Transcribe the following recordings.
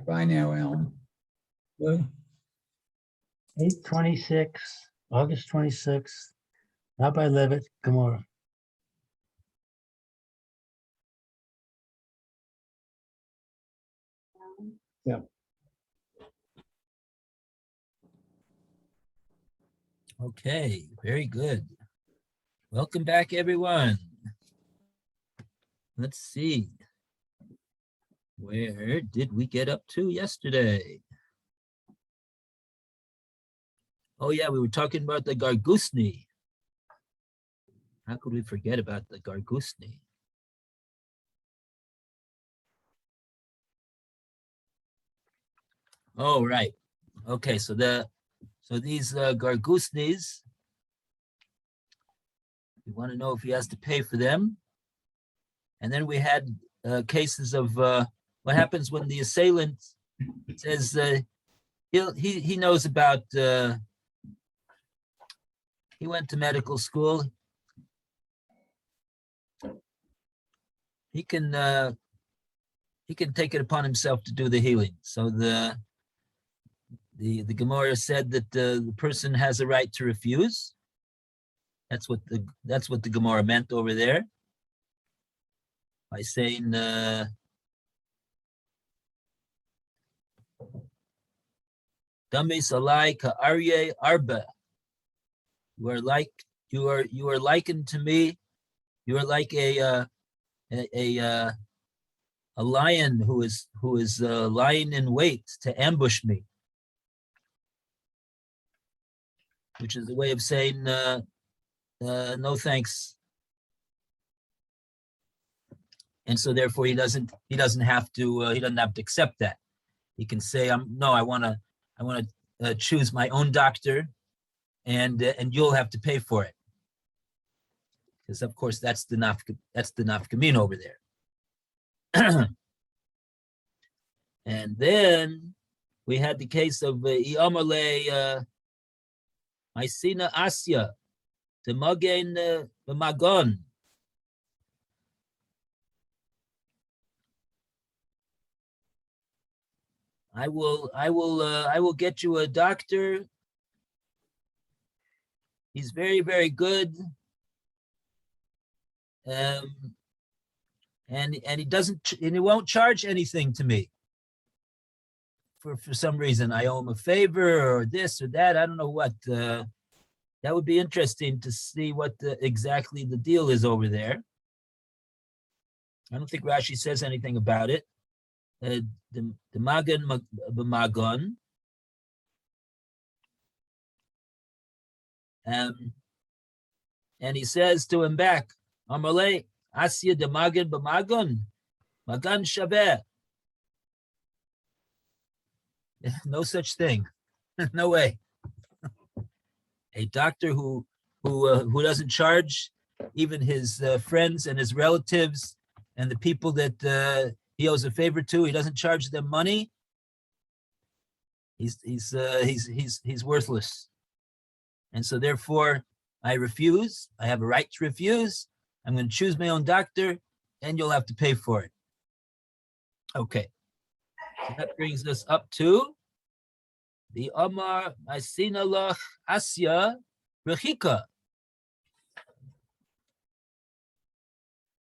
Bye now, Alan. Good. 8/26, August 26th, Rabbi Levitt, Gemara. Okay, very good. Welcome back, everyone. Let's see. Where did we get up to yesterday? Oh yeah, we were talking about the Gargusni. How could we forget about the Gargusni? Oh, right. Okay, so these Gargusnis, we want to know if he has to pay for them. And then we had cases of what happens when the assailant says he knows about, he went to medical school. He can take it upon himself to do the healing. So the Gemara said that the person has a right to refuse. That's what the Gemara meant over there by saying Damis alai ka aryeh arba. You are likened to me. You are like a lion who is lying in wait to ambush me, which is a way of saying no thanks. And so therefore he doesn't have to accept that. He can say, I want to choose my own doctor, and you'll have to pay for it, because of course that's the nafkamin over there. And then we had the case of Iyamale Maisina Asya to Magen Magon. I will get you a doctor. He's very, very good. And he won't charge anything to me. For some reason, I owe him a favor or this or that. I don't know what. That would be interesting to see what exactly the deal is over there. I don't think Rashi says anything about it. The Magen B'Magon. And he says to him back, Amalei Asya de Magen B'Magon, Magan Shaveh. No such thing. No way. A doctor who doesn't charge even his friends and his relatives and the people that he owes a favor to, he doesn't charge them money. He's worthless. And so therefore I refuse. I have a right to refuse. I'm going to choose my own doctor, and you'll have to pay for it. Okay. So that brings us up to the Amar Masina Lach Asya Rechika.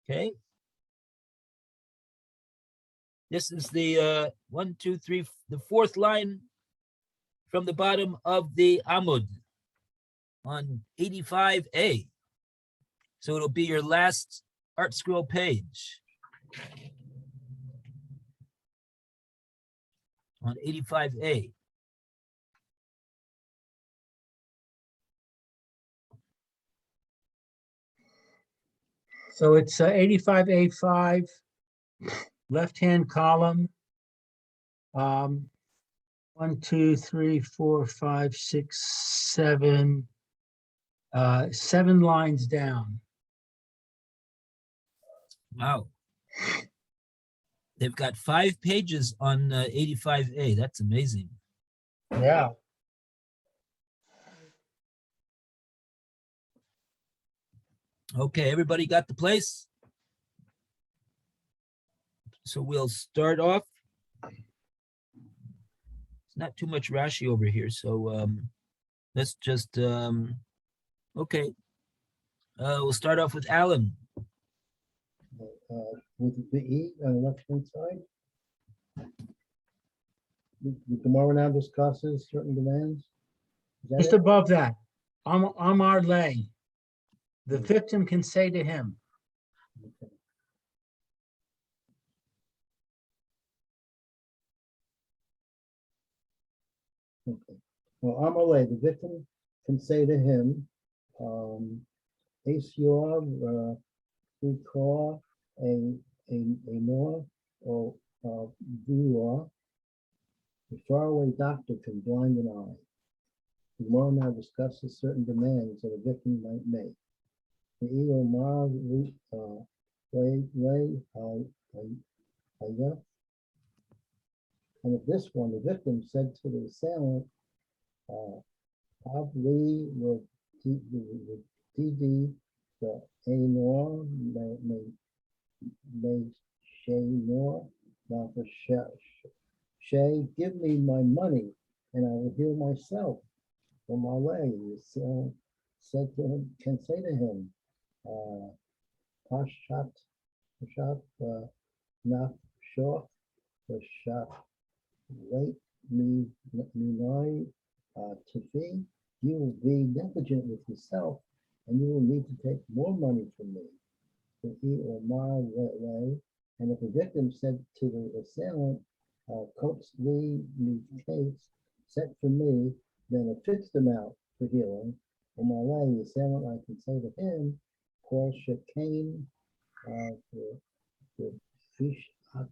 Okay. This is the 1, 2, 3, the fourth line from the bottom of the Amud on 85A. So it'll be your last art scroll page on 85A. So it's 85A5, left-hand column. 1, 2, 3, 4, 5, 6, 7. 7 lines down. Wow. They've got 5 pages on 85A. That's amazing. Yeah. Okay, everybody got the place? So we'll start off It's not too much Rashi over here, so let's just okay. We'll start off with Alan. With the E on the left-hand side. The Gemara now discusses certain demands. Is that Just it? above that, Amar lay. The victim can say to him, Okay. Okay. Well, Amalei, the victim can say to him, Ace Yoav, we call a Noah or Vua, a faraway doctor can blind an eye. The Gemara now discusses certain demands that a victim might make. The Eomar and if this one, the victim said to the assailant, Probably with DD, the Anor, may Shay Nor, now for Shay, give me my money and I will heal myself from my way. Said to him, can say to him, Pashat, Naf Shor, Pashat, wait me know to be, you will be negligent with yourself and you will need to take more money from me. To he or my way. And if the victim said to the assailant, coax me case set for me, then a fixed amount for healing. On my way, the assailant, I can say to him, call Shekane for fish at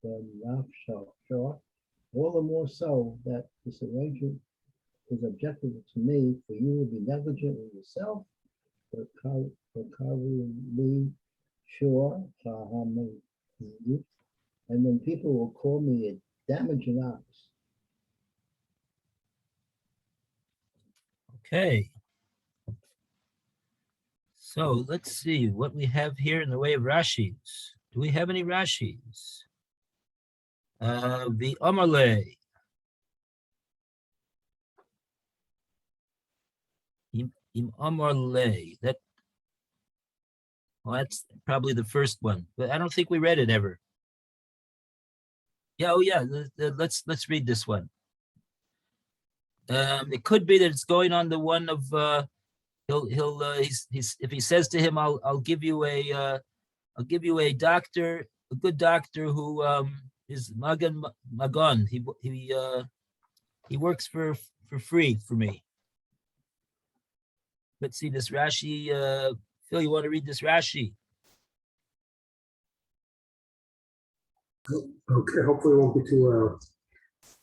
the nafsha. All the more so that this arrangement is objective to me, for you will be negligent with yourself, for sure, and then people will call me a damaging ox. Okay. So let's see what we have here in the way of Rashis. Do we have any Rashis? The Amalei. Im Amalei. That's probably the first one, but I don't think we read it ever. Yeah, oh yeah, let's read this one. It could be that it's going on the one of he's if he says to him, I'll give you a doctor, a good doctor who is Magon. He works for free for me. Let's see this Rashi. Phil, you want to read this Rashi? Okay, hopefully it won't be too loud.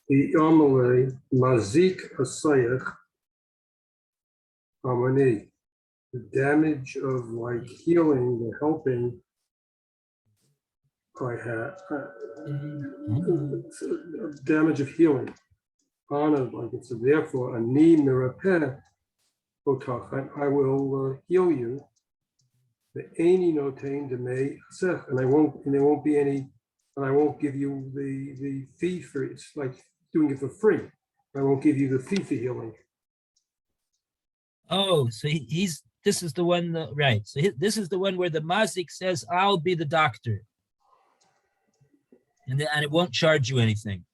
The Amalei Mazik Asayach Amani. The damage of like healing, the helping I had. Damage of healing. Honor, like it's therefore Ani Mirapeh Otach. I will heal you. The Aini Notain Demei Asech, and there won't be any. And I won't give you the fee for it. It's like doing it for free. I won't give you the fee for healing. Oh, so this is the one, right. So this is the one where the mazik says, I'll be the doctor. And it won't charge you anything.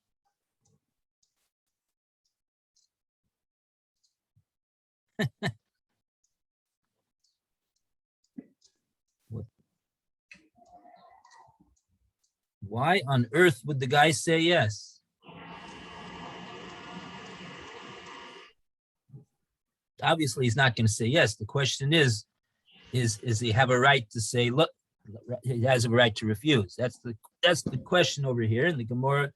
Why on earth would the guy say yes? Obviously, he's not going to say yes. The question is he have a right to say, look, he has a right to refuse? That's the question over here. And the Gemara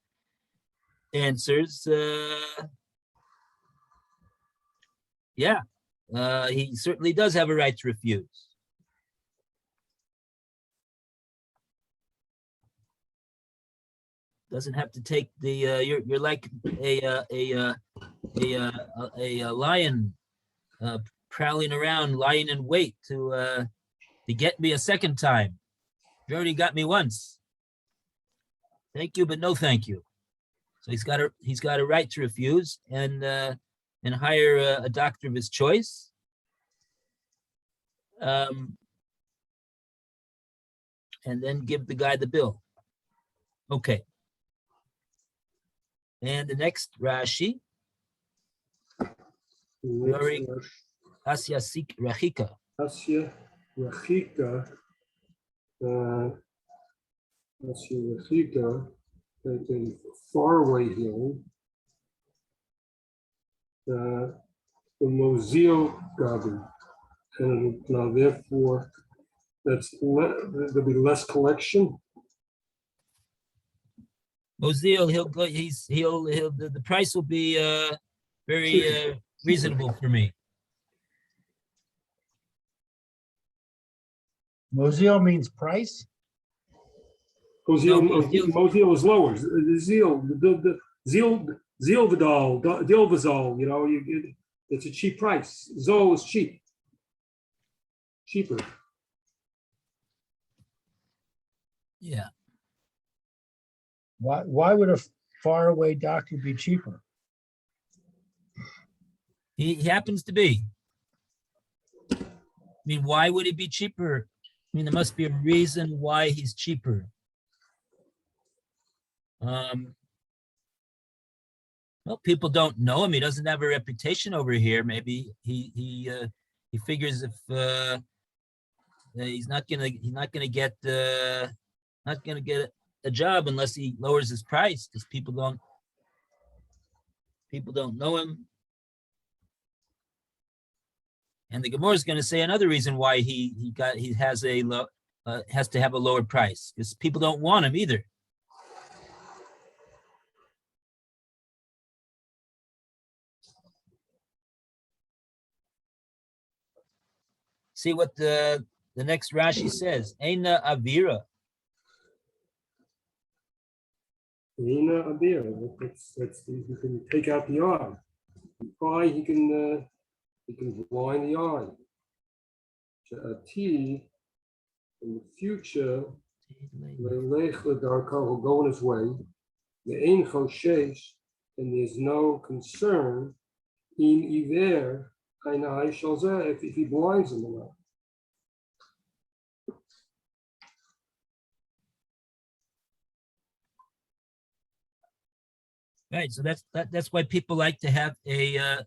answers, yeah, he certainly does have a right to refuse. Doesn't have to take the you're like a lion prowling around, lying in wait to get me a second time. You already got me once. Thank you, but no thank you. So he's got a right to refuse and hire a doctor of his choice. And then give the guy the bill. Okay. And the next Rashi, Yori Asya Sik Rachika. Asya Rachika, the faraway healing, the Mozil Gabi. And now therefore, there'll be less collection. Mozil, the price will be very reasonable for me. Mozil means price. Mozil is lower. The Zeal Vidal, Dilvazol, it's a cheap price. Zol is cheap. Cheaper. Yeah. Why would a faraway doctor be cheaper? He happens to be. I mean, why would he be cheaper? I mean, there must be a reason why he's cheaper. Well, people don't know him. He doesn't have a reputation over here. Maybe he figures if he's not gonna get a job unless he lowers his price, because people don't know him. And the Gemara is going to say another reason why he has to have a lower price, because people don't want him either. See what the next Rashi says. Eina Avira. Eina Avira. You can take out the eye. The eye, he can blind the eye. T in the future, will go on his way. The Ein Choshesh, and there's no concern in Iver. If he blinds him or not. Right, so that's why people like to have a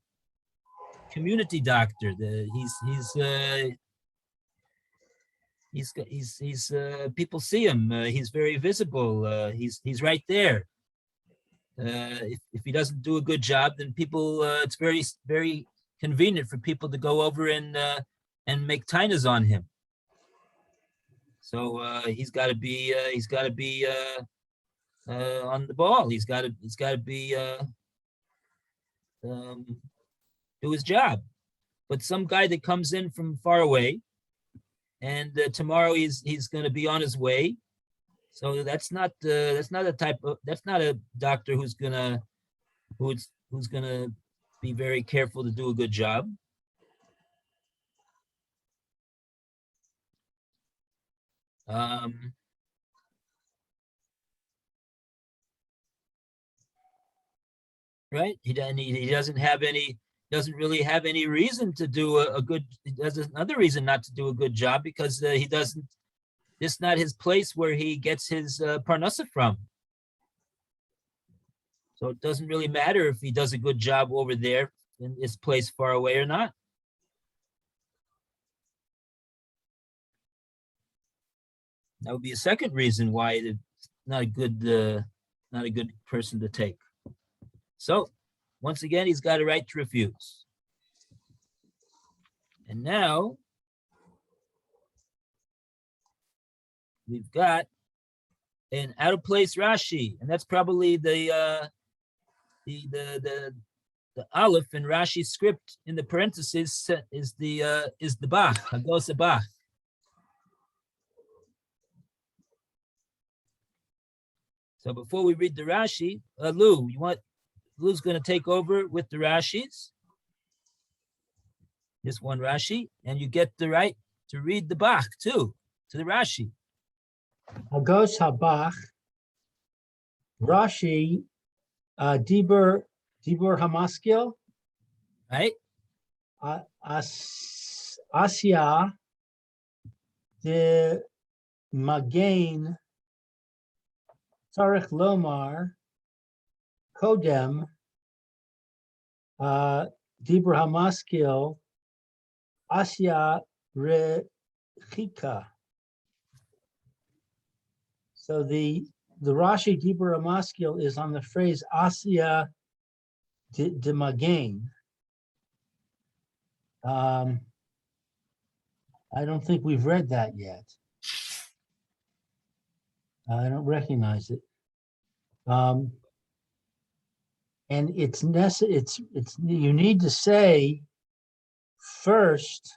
community doctor. People see him. He's very visible. He's right there. If he doesn't do a good job, then people it's very very convenient for people to go over and make tainas on him. So he's got to be on the ball. He's got to be do his job. But some guy that comes in from far away, and tomorrow he's going to be on his way. So that's not a doctor who's gonna be very careful to do a good job. Right? He doesn't really have any reason to do a good. There's another reason not to do a good job, because he doesn't. This is not his place where he gets his parnasa from. So it doesn't really matter if he does a good job over there in this place far away or not. That would be a second reason why it's not a good person to take. So once again, he's got a right to refuse. And now we've got an out of place Rashi, and that's probably the aleph in Rashi's script in the parentheses is the Bach, Hagosa Bach. So before we read the Rashi, Lou's going to take over with the Rashis. This one Rashi, and you get the right to read the Bach too, to the Rashi. Hagos Habach, Rashi Dibur Hamaskil, right? Asya de Magain, Tarek Lomar, Kodem, Dibur Hamaskil, Asya Rechika. So the Rashi Dibur Hamaskil is on the phrase Asya de Magain. I don't think we've read that yet. I don't recognize it. And it's you need to say first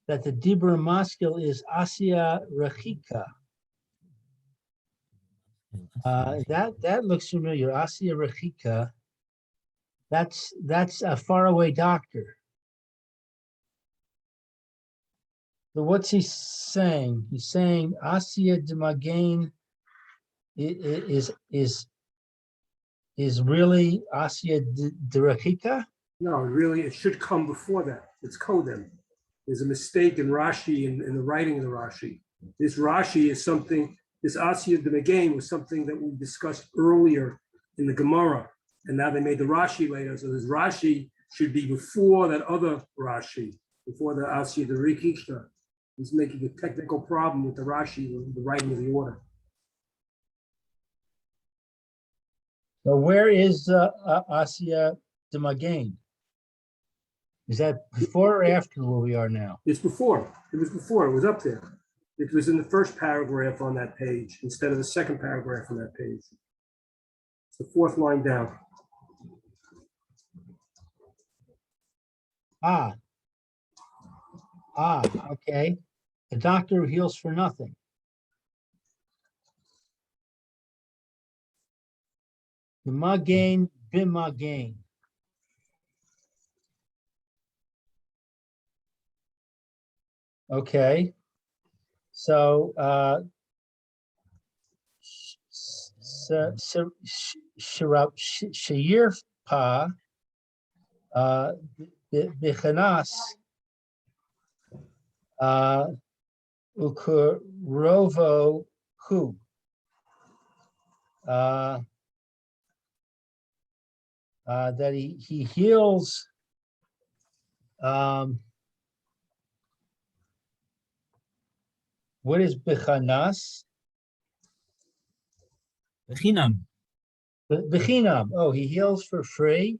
that the Dibur Maskil is Asya Rechika. That looks familiar. Asya Rechika. That's a faraway doctor. So what's he saying? He's saying Asya de Magain is really Asya de Rechika? No, really, it should come before that. It's Kodem. There's a mistake in Rashi, in the writing of the Rashi. This Rashi is something, this Asya de Magain was something that we discussed earlier in the Gemara. And now they made the Rashi later. So this Rashi should be before that other Rashi, before the Asya de Rechika. He's making a technical problem with the Rashi, the writing of the order. So where is Asya de Magain? Is that before or after where we are now? It's before. It was before. It was up there. It was in the first paragraph on that page instead of the second paragraph on that page. It's the fourth line down. Okay. The doctor who heals for nothing. The Magain b'Magain. Okay. So Shayirpa Bechanas Ukurovo Hu. That he heals what is Bechanas? Bechinam. Bechinam. Oh, he heals for free.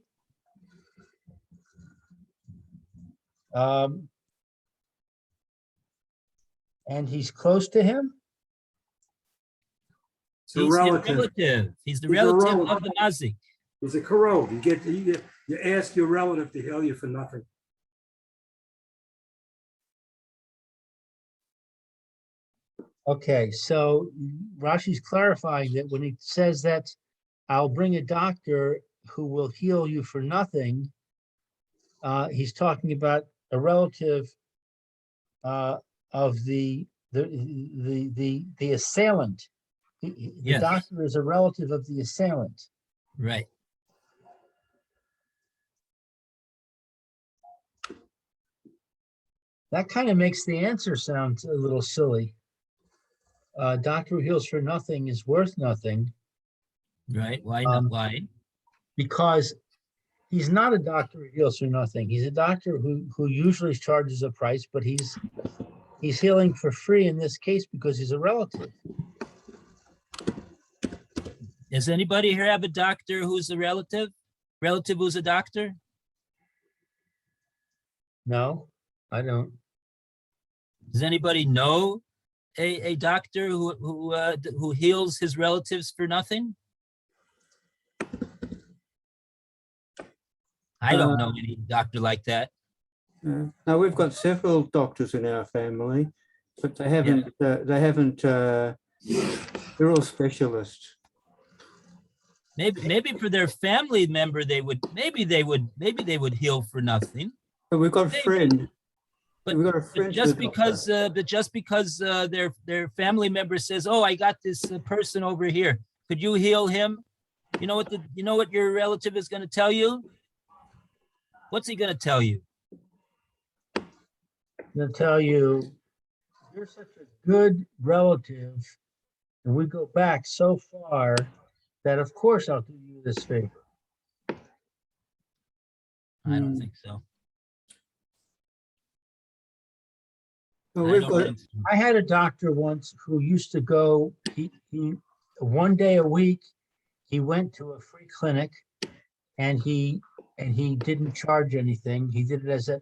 And he's close to him. It's a He's the relative. relative. He's the He's a relative relative. of the mazik. It's a karov. You ask your relative to heal you for nothing. Okay, so Rashi's clarifying that when he says that I'll bring a doctor who will heal you for nothing, he's talking about a relative of the assailant. The Yes. doctor is a relative of the assailant. Right. That kind of makes the answer sound a little silly. Doctor who heals for nothing is worth nothing Right. Why not? Why? because he's not a doctor who heals for nothing. He's a doctor who usually charges a price, but he's healing for free in this case because he's a relative. Does anybody here have a doctor who's a relative? Relative who's a doctor? No, I don't. Does anybody know a doctor who heals his relatives for nothing? I don't know any doctor like that. Now we've got several doctors in our family, but they haven't. They're all specialists. Maybe for their family member they would heal for nothing. But we've got a Maybe. friend. But, We've got a but friend. just because their family member says, "Oh, I got this person over here. Could you heal him?" you know what your relative is going to tell you? What's he going to tell you? I'm gonna tell you, you're such a good relative, and we go back so far that of course I'll do you this favor. I don't Hmm. think so. Well, I we've don't got, think so. I had a doctor once who used to go, he 1 day a week, he went to a free clinic and he didn't charge anything. He did it as a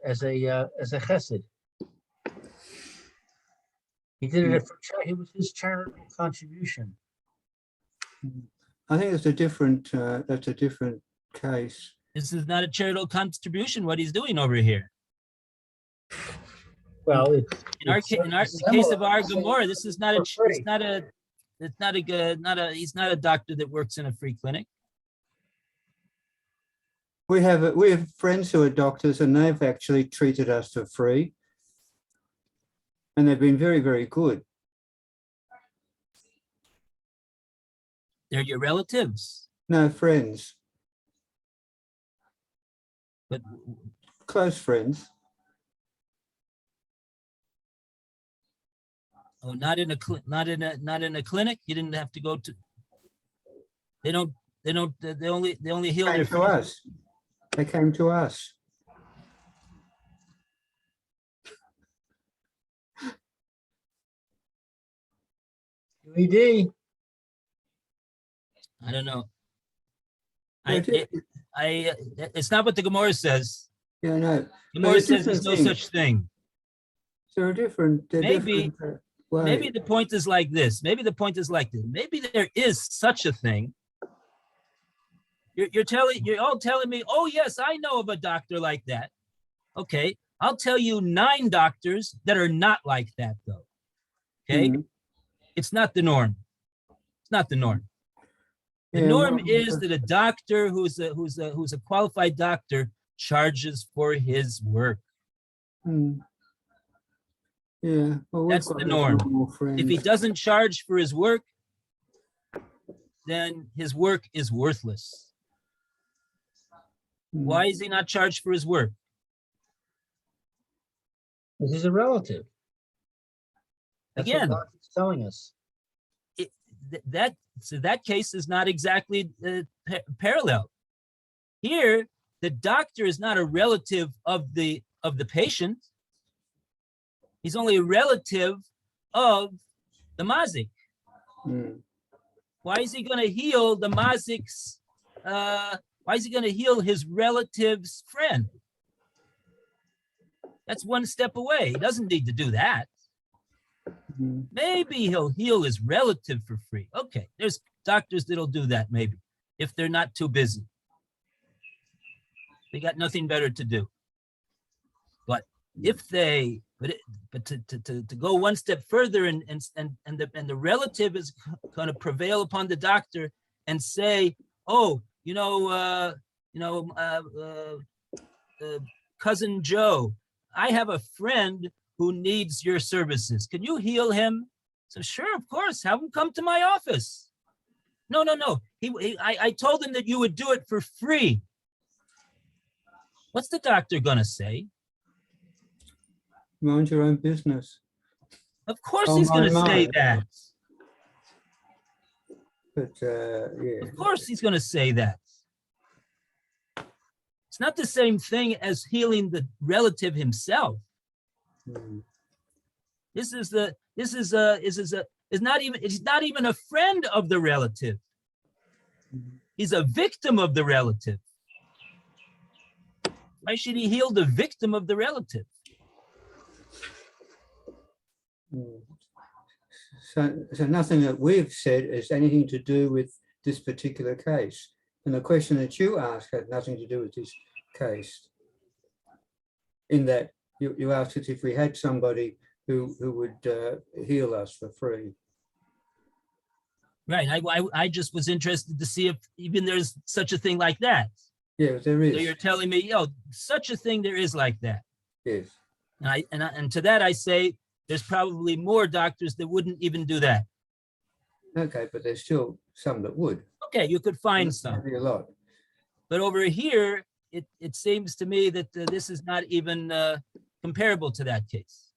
chesed. He did it for, it was his charitable contribution. I think that's a different case. This is not a charitable contribution, what he's doing over here. Well, it's. In our, it's in the similar. case of our I'm saying Gomorrah, this is not a, for free. he's not a doctor that works in a free clinic. We have friends who are doctors and they've actually treated us for free. And they've been very, very good. They're your relatives, No, friends, but close friends. oh, not in a clinic. You didn't have to go to. They only heal Came their to us. They came to us. QED. I don't know. They're It's not what the Gemara says. Yeah, no. Gemara a says there's different no thing. such thing. They're different. They're Maybe- different, Maybe ways. the point is like this. Maybe the point is like this. Maybe there is such a thing. You're all telling me, oh yes, I know of a doctor like that. Okay, I'll tell you 9 doctors that are not like that though. Okay, Mhm. it's not the norm. It's not the norm. The Yeah, norm well, is that a doctor who's a qualified doctor charges for his work. mm. Yeah, well, we've That's got the those norm. normal friends. If he doesn't charge for his work, then his work is worthless. Mm. Why is he not charged for his work? This is a relative. That's what Again. God is telling us. That case is not exactly parallel. Here, the doctor is not a relative of the patient. He's only a relative of the mazik. Mm. Why is he going to heal the mazik's? Why is he going to heal his relative's friend? That's one step away. He doesn't need to do that. Mm. Maybe he'll heal his relative for free. Okay, there's doctors that'll do that maybe, if they're not too busy. They got nothing better to do. But if they, but to go one step further and the relative is going to prevail upon the doctor and say, oh, cousin Joe, I have a friend who needs your services. Can you heal him? So sure, of course, have him come to my office. No. I told him that you would do it for free. What's the doctor gonna say? Mind your own business. Of course Oh, he's gonna my say mind. that. But yeah. Of course he's gonna say that. It's not the same thing as healing the relative himself. Mm. This is not even a friend of the relative. He's a victim of the relative. Why should he heal the victim of the relative? Mm. So nothing that we've said has anything to do with this particular case. And the question that you asked had nothing to do with this case. In that you asked us if we had somebody who would heal us for free. Right. I just was interested to see if even there's such a thing like that. Yeah, there So you're is. telling me, such a thing there is like that. Yes. And to that I say, there's probably more doctors that wouldn't even do that. Okay, but there's still some that would. Okay, you could find some. That'd be a lot. But over here, it seems to me that this is not even comparable to that case.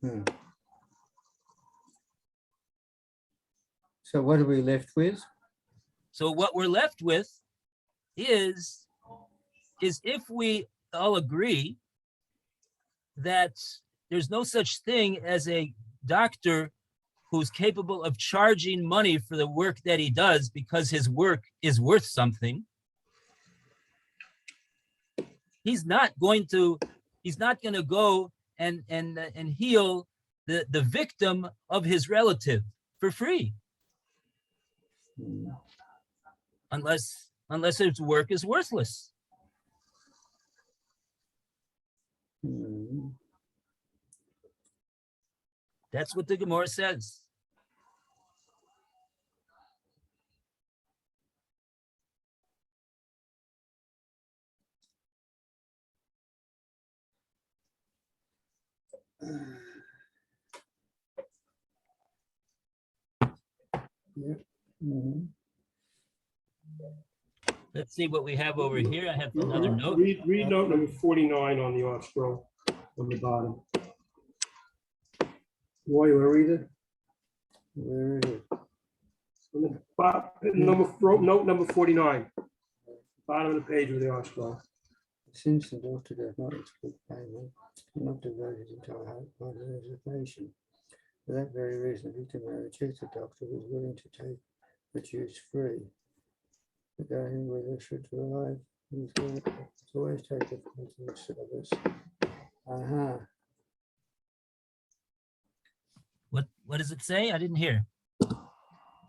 Hmm. So what are we left with? So what we're left with is if we all agree that there's no such thing as a doctor who's capable of charging money for the work that he does because his work is worth something, he's not going to go and heal the victim of his relative for free. Hmm. Unless his work is worthless. Hmm. That's what the Gemara says. Hmm. Let's see what we have over here. I have another note. Read note number 49 on the art scroll on the bottom. Roy, you want to read it? Where is it? On the note number 49. Bottom of the page of the art scroll. Since the doctor does not expect payment, cannot devote his entire heart to the patient. For that very reason, the victim may reject the doctor who is willing to take the juice free. Regarding whether should derive, he's willing to always take the consumer service. What does it say? I didn't hear.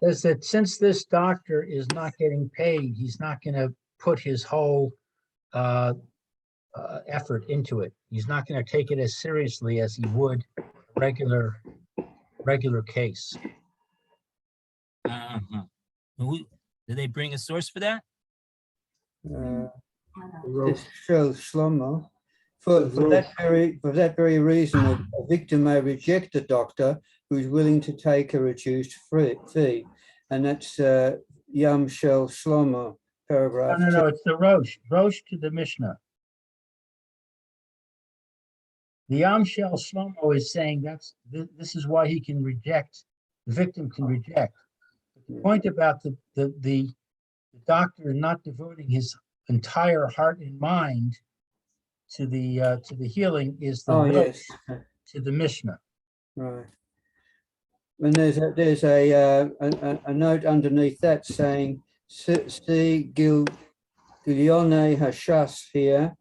Says that since this doctor is not getting paid, he's not going to put his whole effort into it. He's not going to take it as seriously as he would a regular case. Did they bring a source for that? This shows Shlomo. For that very reason, a victim may reject a doctor who is willing to take a reduced fee, and that's Yam Shel Shlomo, paragraph. No, it's the Rosh to the Mishnah. The Yam Shel Shlomo is saying this is why he can reject, the victim can reject. The point about the doctor not devoting his entire heart and mind to the healing is the Rosh to the Mishnah. Right. And there's a note underneath that saying, see Gilyone Hashas here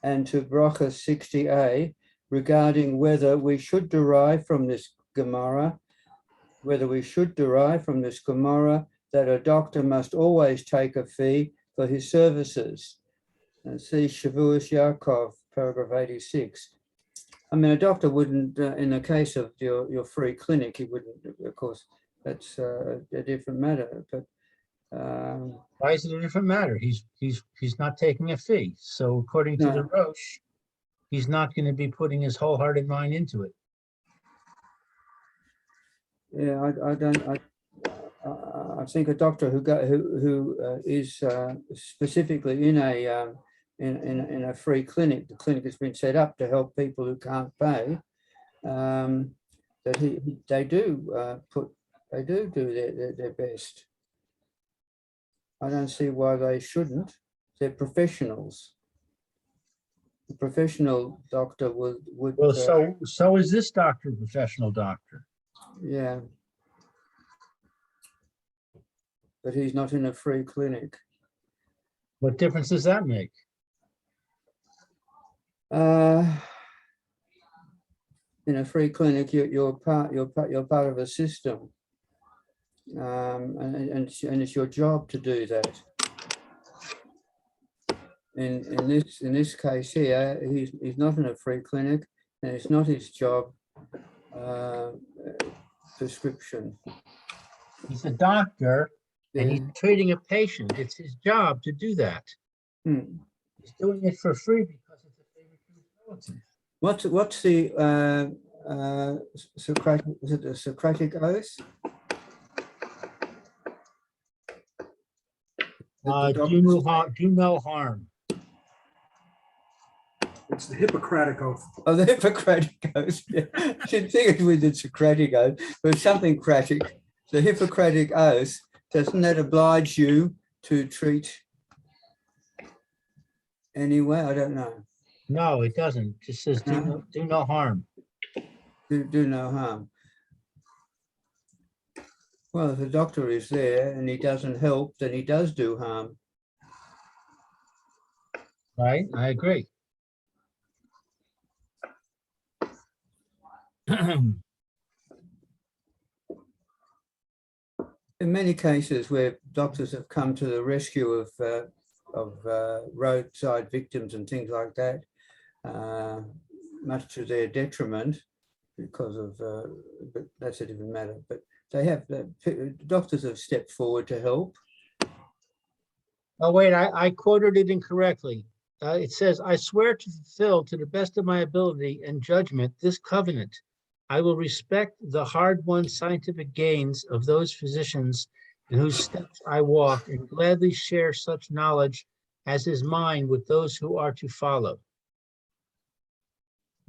and to Bracha 60a regarding whether we should derive from this Gemara that a doctor must always take a fee for his services. And see Shavuos Yaakov, paragraph 86. I mean, a doctor wouldn't, in the case of your free clinic, he wouldn't, of course, that's a different matter, but. Why is it a different matter? He's not taking a fee. So according to the Rosh, he's not going to be putting his whole heart and mind into it. Yeah, I think a doctor who is specifically in a free clinic, the clinic has been set up to help people who can't pay, that they do their best. I don't see why they shouldn't. They're professionals. The professional doctor would. Well, so is this doctor a professional doctor? Yeah. But he's not in a free clinic. What difference does that make? In a free clinic, you're part of a system, and it's your job to do that. In this case here, he's not in a free clinic, and it's not his job prescription. He's a doctor, and he's treating a patient. It's his job to do that. He's doing it for free because it's a favor to his relative. What's the Socratic? Is it the Socratic oath? the Do no doctors- harm, do no harm. It's the Hippocratic Oath. Oh, the Hippocratic Oath. Yeah. I should think it was the Socratic Oath, but something Cratic. The Hippocratic Oath, doesn't that oblige you to treat anyway? I don't know. No, it doesn't. It just says do no harm. Do no harm. Well, if the doctor is there and he doesn't help, then he does do harm. Right? I agree. In many cases where doctors have come to the rescue of roadside victims and things like that, much to their detriment, because of, but that's a different matter. But they have, doctors have stepped forward to help. Oh, wait, I quoted it incorrectly. It says, I swear to fulfill to the best of my ability and judgment this covenant. I will respect the hard-won scientific gains of those physicians in whose steps I walk and gladly share such knowledge as is mine with those who are to follow.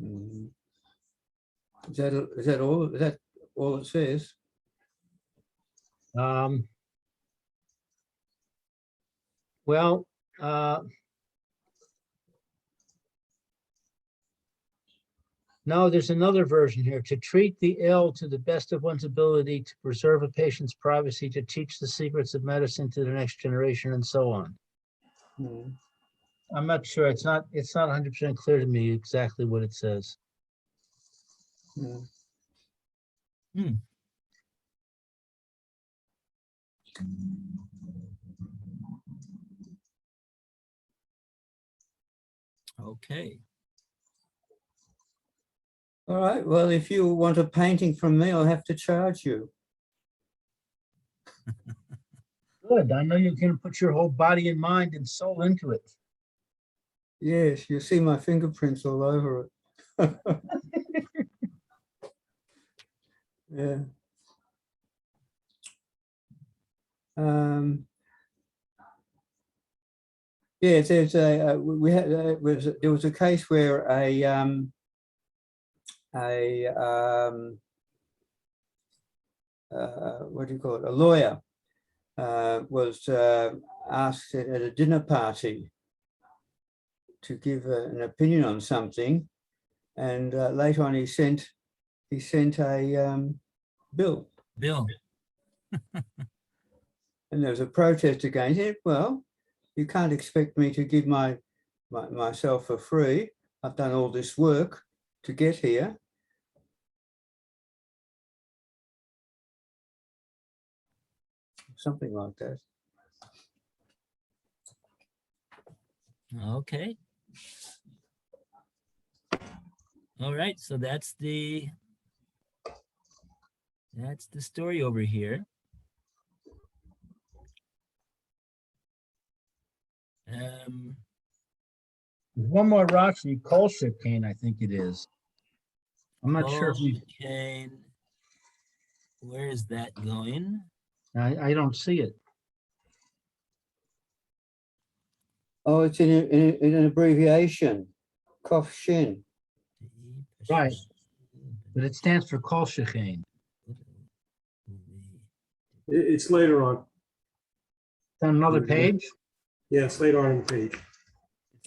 Mm. Is that all? Is that all it says? Well, no, there's another version here. To treat the ill to the best of one's ability, to preserve a patient's privacy, to teach the secrets of medicine to the next generation, and so on. Mm. I'm not sure. It's not 100% clear to me exactly what it says. Mm. Okay. All right, well, if you want a painting from me, I'll have to charge you. Good. I know you can put your whole body and mind and soul into it. Yes, you'll see my fingerprints all over it. Yeah. Yeah, there's a we had there was a case where what do you call it? A lawyer was asked at a dinner party to give an opinion on something, and later on he sent a bill, Bill. and there was a protest against it. Well, you can't expect me to give myself for free. I've done all this work to get here. Something like that. Okay. All right, so that's the story over here. There's one more Rashi, Kolshikane, I think it is. I'm not sure if we, Okay. Where is that going? I don't see it. Oh, it's in an abbreviation, Kof Shin. Right. But it stands for Kolshikane. It's later on. It's on another page? Yeah, it's later on in the page.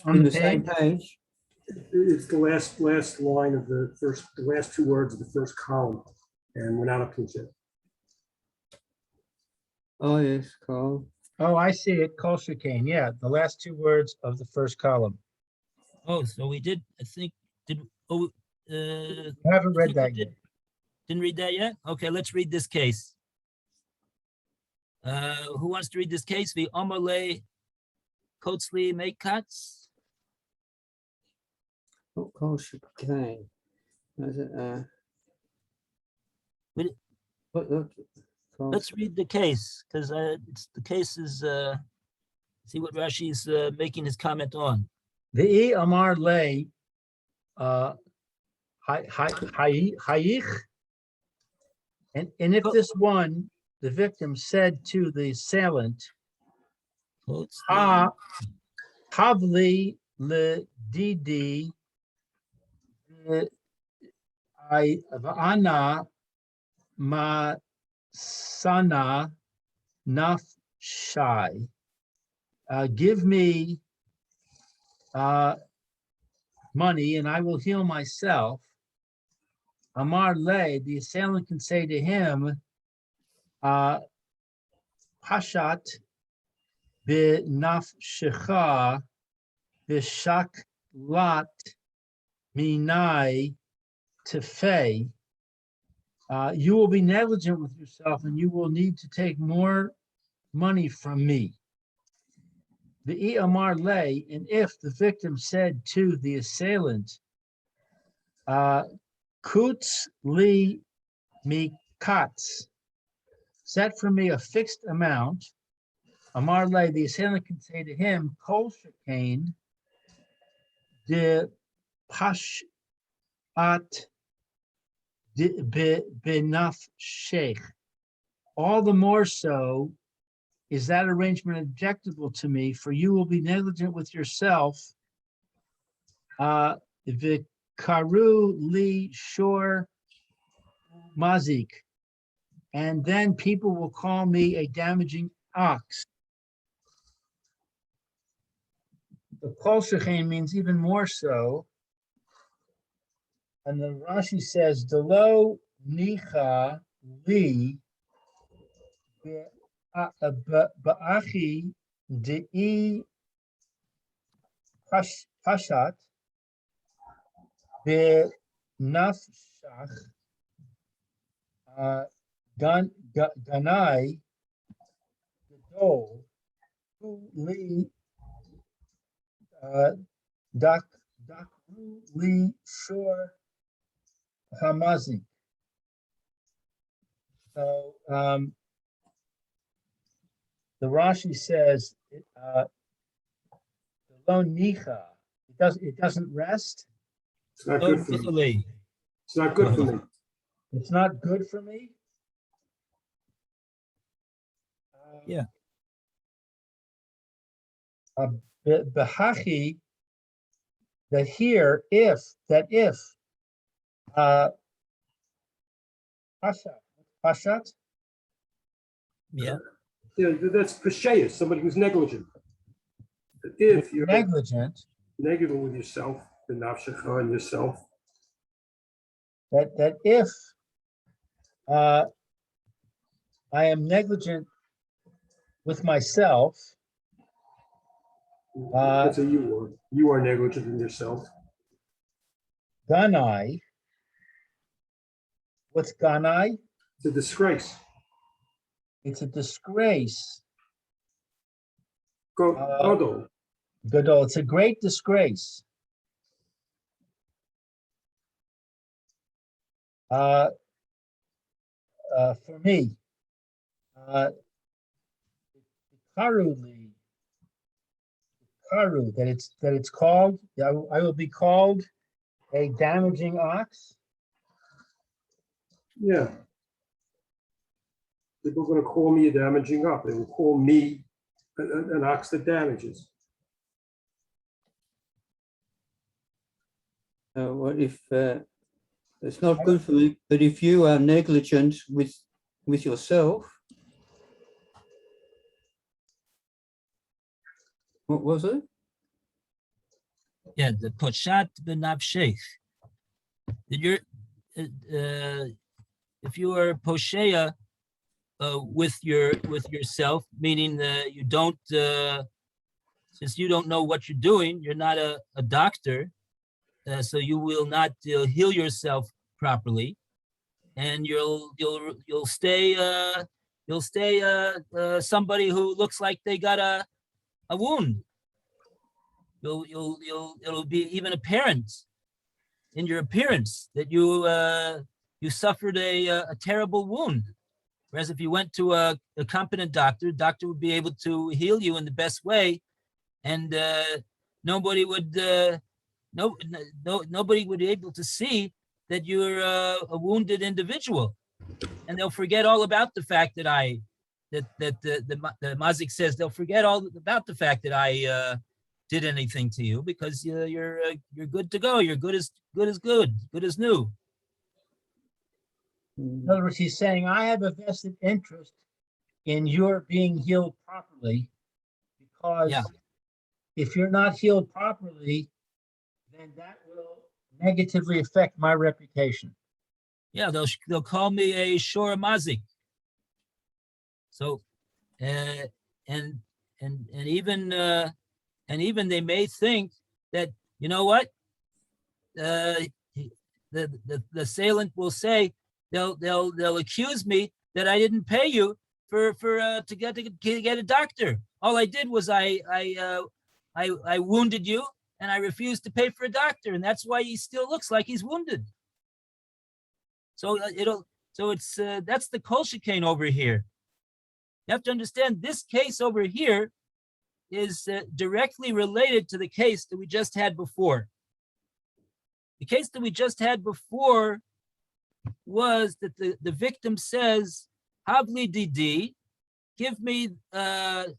On In the the same page? page. It's the last line of the last two words of the first column, and we're not up to it yet. Oh, yes, Carl. Oh, I see it, Kolshikane. Yeah, the last two words of the first column. Oh, so we did, I think, I haven't read that yet. Didn't read that yet? Okay, let's read this case. Who wants to read this case? The Omale Kotzli Makats. Oh, Carl Chicane. Wait. Let's read the case, because the case is, see what Rashi is making his comment on. The Amar Le, Hayich. And if this one, the victim said to the assailant, Quotes Ha, Havli le Didi, I Va'ana Ma Sana Naf Shai. Give me money and I will heal myself. Amar Le, the assailant can say to him, Pashat b'nafshecha b'shak lat minai tefei. You will be negligent with yourself and you will need to take more money from me. The Amar Le, and if the victim said to the assailant, Kutz li mikatz, set for me a fixed amount. Amar Le, the assailant can say to him, Kol shekain de pashat benaf sheikh. All the more so is that arrangement objectable to me, for you will be negligent with yourself. Vikaru li shor mazik. And then people will call me a damaging ox. The kol shechein means even more so. And the Rashi says, Delo nicha li ba'achi de'i pashat be'nafshach ganai gadol li dakru li shor hamazik. So the Rashi says lo nicha. It doesn't rest. It's not good for me. Totally. It's not good for me. It's not good for me. Yeah. Behachi, that here, if, Pashat, Yeah. Yeah, that's Pasheus, somebody who's negligent. If you're negligent, negative with yourself, the nafshecha and yourself, that if I am negligent with myself, that's a you are negligent in yourself. Ganai, what's Ganai? It's a disgrace. It's a disgrace. Godol. Gadol, it's a great disgrace. For me, karu, that it's called. I will be called a damaging ox. Yeah. People are going to call me a damaging up. They will call me an ox that damages. What if it's not good for me, but if you are negligent with yourself, what was it? Yeah, the poshat benafshech. That you're, if you are posheya with yourself, meaning you don't, since you don't know what you're doing, you're not a doctor, so you will not heal yourself properly, and you'll stay somebody who looks like they got a wound. It'll be even apparent in your appearance that you suffered a terrible wound. Whereas if you went to a competent doctor would be able to heal you in the best way, and nobody would nobody would be able to see that you're a wounded individual, and they'll forget all about the fact that I the mazik says they'll forget all about the fact that I did anything to you because you're good to go. You're good as new. In other words, he's saying, I have a vested interest in your being healed properly, because Yeah. if you're not healed properly, then that will negatively affect my reputation. Yeah, they'll call me a shor mazik. So, and even they may think that, you know what, the assailant will say they'll accuse me that I didn't pay you to get a doctor. All I did was I wounded you and I refused to pay for a doctor, and that's why he still looks like he's wounded. So that's the kol shekain over here. You have to understand this case over here is directly related to the case that we just had before. The case that we just had before was that the victim says, Havli Didi, give me, the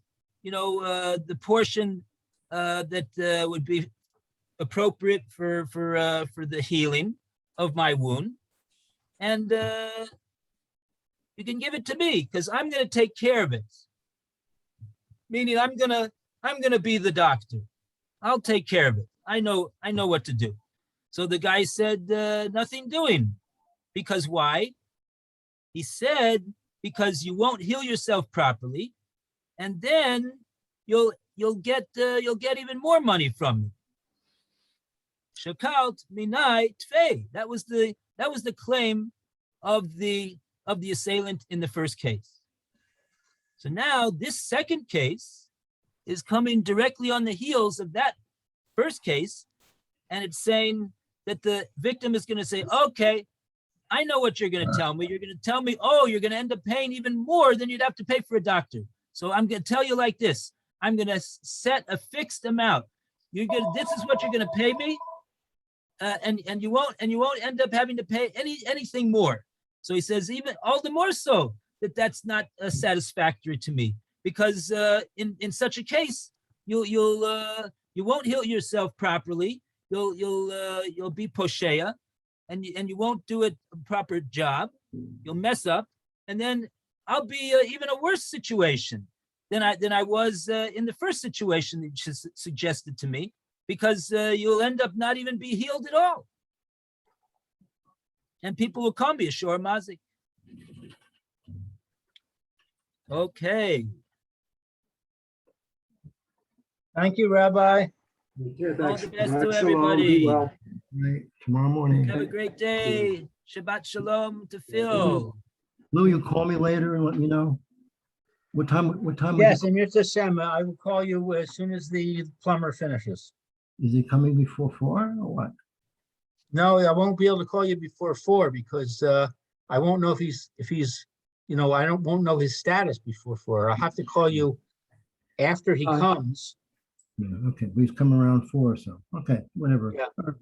portion that would be appropriate for the healing of my wound. And you can give it to me because I'm going to take care of it. Meaning I'm going to be the doctor. I'll take care of it. I know what to do. So the guy said, nothing doing. Because why? He said, because you won't heal yourself properly, and then you'll get even more money from me. Shakalt minai tfei. That was the claim of the assailant in the first case. So now this second case is coming directly on the heels of that first case, and it's saying that the victim is going to say, okay, I know what you're going to tell me. You're going to tell me, oh, you're going to end up paying even more than you'd have to pay for a doctor. So I'm going to tell you like this. I'm going to set a fixed amount. This is what you're going to pay me. And you won't end up having to pay anything more. So he says, even all the more so that's not satisfactory to me, because in such a case, you won't heal yourself properly. You'll be posheya, and you won't do a proper job. You'll mess up, and then I'll be even a worse situation than I was in the first situation that you just suggested to me, because you'll end up not even be healed at all, and people will call me a shor mazik. Okay. Thank you, Rabbi. Yeah, All thanks. the best Shabbat to shalom. Be everybody. well. Right, tomorrow morning. Have a great day. Shabbat shalom to Phil. Lou, you call me later and let me know. What time would Yes, you- and Mr. Sema, I will call you as soon as the plumber finishes. is he coming before 4 or what? No, I won't be able to call you before 4 because I won't know if he's, won't know his status before 4. I'll have to call you after he Fine. comes. Yeah, okay, but he's coming around 4, so, okay, whatever. Yeah. All right.